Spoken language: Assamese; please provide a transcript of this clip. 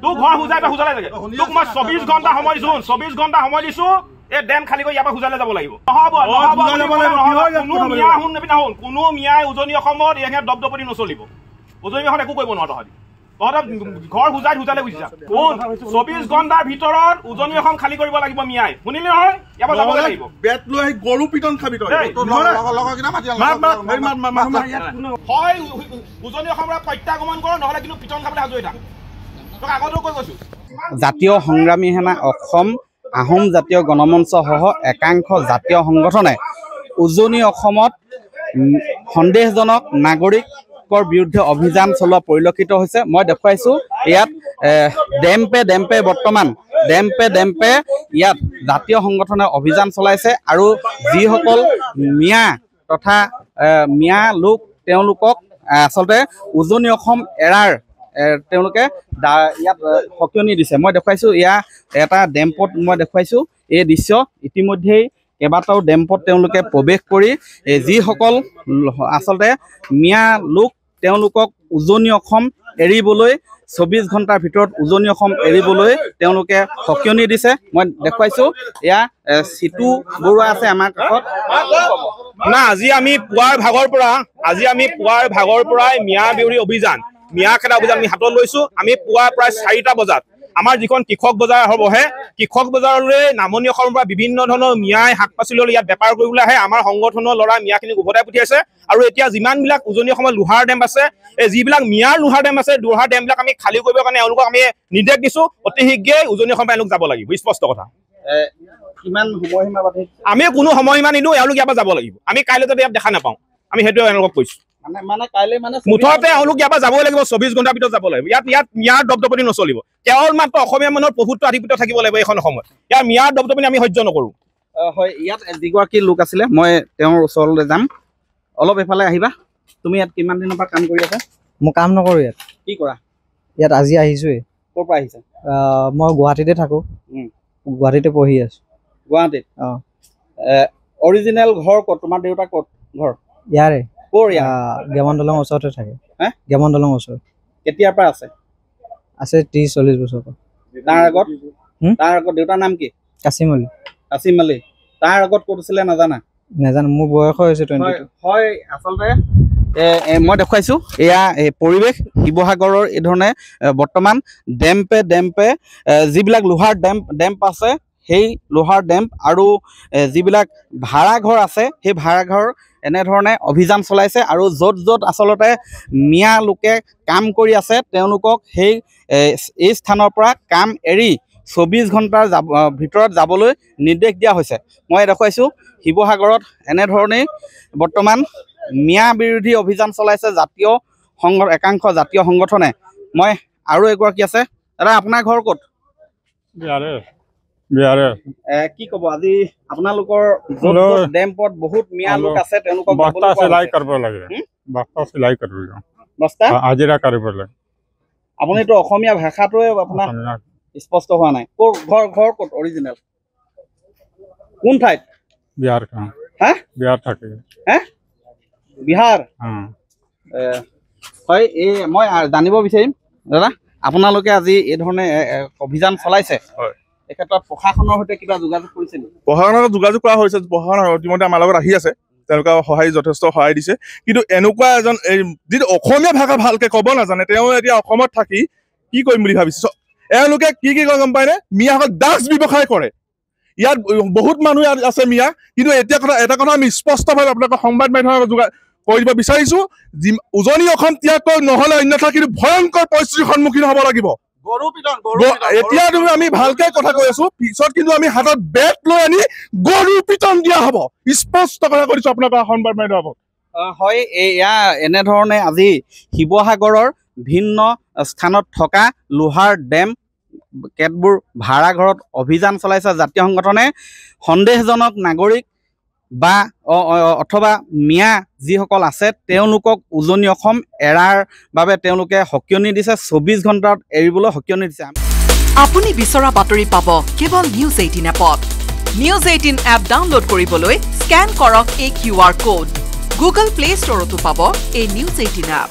তোক ঘৰ হুজালে লাগে তোক মই 24 ঘণ্টা সময় দিছো 24 ঘণ্টা সময় দিছো এই ডেম খালি কৰি ইয়াৰ পৰা হুজালে যাব লাগিব কোনো মিয়াই উজনি অসমত ইয়াত দপদপনি নচলিব উজনি অসমত একো কৰিব নোৱাৰো তহঁতি ঘৰ হুজালে বুজিছা 24 ঘণ্টাৰ ভিতৰত উজনি অসম খালি কৰিব লাগিব মিয়াই শুনিলি নহয় ইয়াৰ পৰা যাব লাগিব বেট লৈ আহি গৰু পিটন খাবি তই হয় উজনি অসমৰ প্ৰত্যাগমন কৰ নহলে কিন্তু পিটন খাবলৈ সাজু হৈ থাক তোক আগতেও কৈ গৈছো জাতীয় সংগ্ৰামী সেনা অসম আহোম জাতীয় গণমঞ্চ সহ একাংশ জাতীয় সংগঠনে উজনি অসমত সন্দেহজনক নাগৰিকৰ বিৰুদ্ধে অভিযান চলোৱা পৰিলক্ষিত হৈছে মই দেখুৱাইছো ইয়াত ডেম্পে বৰ্তমান ডেম্পে ইয়াত জাতীয় সংগঠনে অভিযান চলাইছে আৰু যিসকল মিয়া তথা মিয়া লোক তেওঁলোকক আচলতে উজনি অসম এৰাৰ তেওঁলোকে ইয়াত সকিয়নি দিছে মই দেখুৱাইছো ইয়াত এটা ডেম্পত মই দেখুৱাইছো এই দৃশ্য ইতিমধ্যেই কেইবাটাও ডেম্পত তেওঁলোকে প্ৰৱেশ কৰি যিসকল আচলতে মিয়া লোক তেওঁলোকক উজনি অসম এৰিবলৈ 24 ঘণ্টাৰ ভিতৰত উজনি অসম এৰিবলৈ তেওঁলোকে সকিয়নি দিছে মই দেখুৱাইছো এয়া সিটু বৰুৱা আছে আমাৰ কাষত না আজি আমি পুৱাৰ ভাগৰ পৰাই মিয়া বিৰোধী অভিযান মিয়া খেদা অভিযান আমি হাতত লৈছো আমি পুৱা প্ৰায় 4টা বজাত আমাৰ যিখন কৃষক বজাৰ হবহে কৃষক বজাৰলৈ নামনি অসমৰ পৰা বিভিন্ন ধৰণৰ মিয়াই শাক পাচলি ইয়াত বেপাৰ কৰিবলৈ আহে আমাৰ সংগঠনৰ ল'ৰা মিয়াখিনিক উভতাই পঠিয়াইছে আৰু এতিয়া যিমানবিলাক উজনি অসমৰ লোহাৰ ডেম আছে এই যিবিলাক মিয়াৰ লোহাৰ ডেম আছে লোহাৰ ডেমবিলাক আমি খালী কৰিবৰ কাৰণে এওঁলোকক আমি নিৰ্দেশ দিছো অতি শীঘ্ৰেই উজনি অসমৰ এওঁলোক যাব লাগিব স্পষ্ট কথা কিমান সময়সীমা বান্ধি আমি কোনো সময়সীমা নিদিওঁ এওঁলোক ইয়াৰ পৰা যাব লাগিব আমি কাইলৈ যাতে ইয়াত দেখা নাপাওঁ আমি সেইটোৱে এওঁলোকক কৈছো মুঠতে এওঁলোক ইয়াৰ পৰা যাবই লাগিব 24 ঘণ্টাৰ ভিতৰত যাব লাগিব ইয়াত মিয়াৰ দপদপনি নচলিব কেৱল মাত্ৰ অসমীয়া মানুহৰ প্ৰভুত্ব আধিপত্য থাকিব লাগিব এইখন সময়ত ইয়াৰ মিয়াৰ দপদপনি আমি সহ্য নকৰো হয় ইয়াত যিগৰাকী লোক আছিলে মই তেওঁৰ ওচৰলৈ যাম অলপ এফালে আহিবা তুমি ইয়াত কিমান দিনৰ পৰা কাম কৰি আছা মই কাম নকৰো ইয়াত কি কৰা ইয়াত আজি আহিছোৱে ক'ৰ পৰা আহিছা মই গুৱাহাটীতে থাকো গুৱাহাটীতে পঢ়ি আছো গুৱাহাটীত অৰিজিনেল ঘৰ ক'ত তোমাৰ দেউতা ক'ত ঘৰ ইয়াৰে ক'ৰ গেমন দলং ওচৰতে থাকে গেমন দলং ওচৰত কেতিয়াৰ পৰা আছে 30-40 বছৰ পৰা তাৰ আগত দেউতাৰ নাম কি কাছিম আলী তাৰ আগত ক'ত আছিলে নাজানো মোৰ বয়স হৈছে 22 হয় আচলতে মই দেখুৱাইছো এয়া পৰিৱেশ শিৱসাগৰৰ এই ধৰণে বৰ্তমান ডেম্পে যিবিলাক লোহাৰ ডেম্প আছে সেই লোহাৰ ডেম্প আৰু যিবিলাক ভাড়াঘৰ আছে সেই ভাড়াঘৰ এনেধৰণে অভিযান চলাইছে আৰু য'ত আচলতে মিয়া লোকে কাম কৰি আছে তেওঁলোকক এই স্থানৰ পৰা কাম এৰি 24 ঘণ্টাৰ ভিতৰত যাবলৈ নিৰ্দেশ দিয়া হৈছে মই দেখুৱাইছো শিৱসাগৰত এনেধৰণেই বৰ্তমান মিয়া বিৰোধী অভিযান চলাইছে একাংশ জাতীয় সংগঠনে মই আৰু এগৰাকী আছে দাদা আপোনাৰ ঘৰ ক'ত বিহাৰে কি ক'ব আজি আপোনালোকৰ ডেম্পত বহুত মিয়া লোক আছে তেওঁলোকক বস্তা চিলাই কৰিব লাগে বস্তা হাজিৰা কৰিব লাগে আপুনিতো অসমীয়া ভাষাটোৱে আপোনাৰ স্পষ্ট হোৱা নাই ঘৰ ক'ত অৰিজিনেল কোন ঠাইত বিহাৰ থাকে বিহাৰ হয় মই জানিব বিচাৰিম দাদা আপোনালোকে আজি এই ধৰণে অভিযান চলাইছে হয় এই ক্ষেত্ৰত প্ৰশাসনৰ সৈতে কিবা যোগাযোগ কৰিছে নেকি প্ৰশাসনৰ যোগাযোগ কৰা হৈছে প্ৰশাসন ইতিমধ্যে আমাৰ লগত আহি আছে তেওঁলোকে যথেষ্ট সহায় দিছে কিন্তু এনেকুৱা এজন যিটো অসমীয়া ভাষা ভালকে ক'ব নাজানে তেওঁ এতিয়া অসমত থাকি কি কৰিম বুলি ভাবিছে এওঁলোকে কি কয় গম পায়নে মিয়াসকল ড্ৰাগছ ব্যৱসায় কৰে ইয়াত বহুত মানুহ আছে মিয়া কিন্তু এতিয়া এটা কথা আমি স্পষ্টভাৱে আপোনালোকৰ সংবাদ মাধ্যমত কৈ দিব বিচাৰিছো উজনি অসম ত্যাগ নহ'লে অন্যথা কিন্তু ভয়ংকৰ পৰিস্থিতিৰ সন্মুখীন হ'ব লাগিব এতিয়া আমি ভালকে কথা কৈ আছো পিছত কিন্তু আমি হাতত বেট লৈ আনি গৰু পিটন দিয়া হ'ব স্পষ্ট কথা কৰিছো আপোনালোকৰ সংবাদ মাধ্যমত হয় এয়া এনেধৰণে আজি শিৱসাগৰৰ ভিন্ন স্থানত থকা লোহাৰ ডেম কেতবোৰ ভাড়াঘৰত অভিযান চলাইছে জাতীয় সংগঠনে সন্দেহজনক নাগৰিক বা অথবা মিয়া যিসকল আছে তেওঁলোকক উজনি অসম এৰাৰ বাবে তেওঁলোকে সকিয়নি দিছে 24 ঘণ্টাত এৰিবলৈ সকিয়নি দিছে আপুনি বিচৰা বাতৰি পাব কেৱল নিউজ 18 এপত নিউজ 18 এপ ডাউনলোড কৰিবলৈ স্ক্যান কৰক এই QR কোড গুগল প্লে ষ্টৰতো পাব এই নিউজ 18 এপ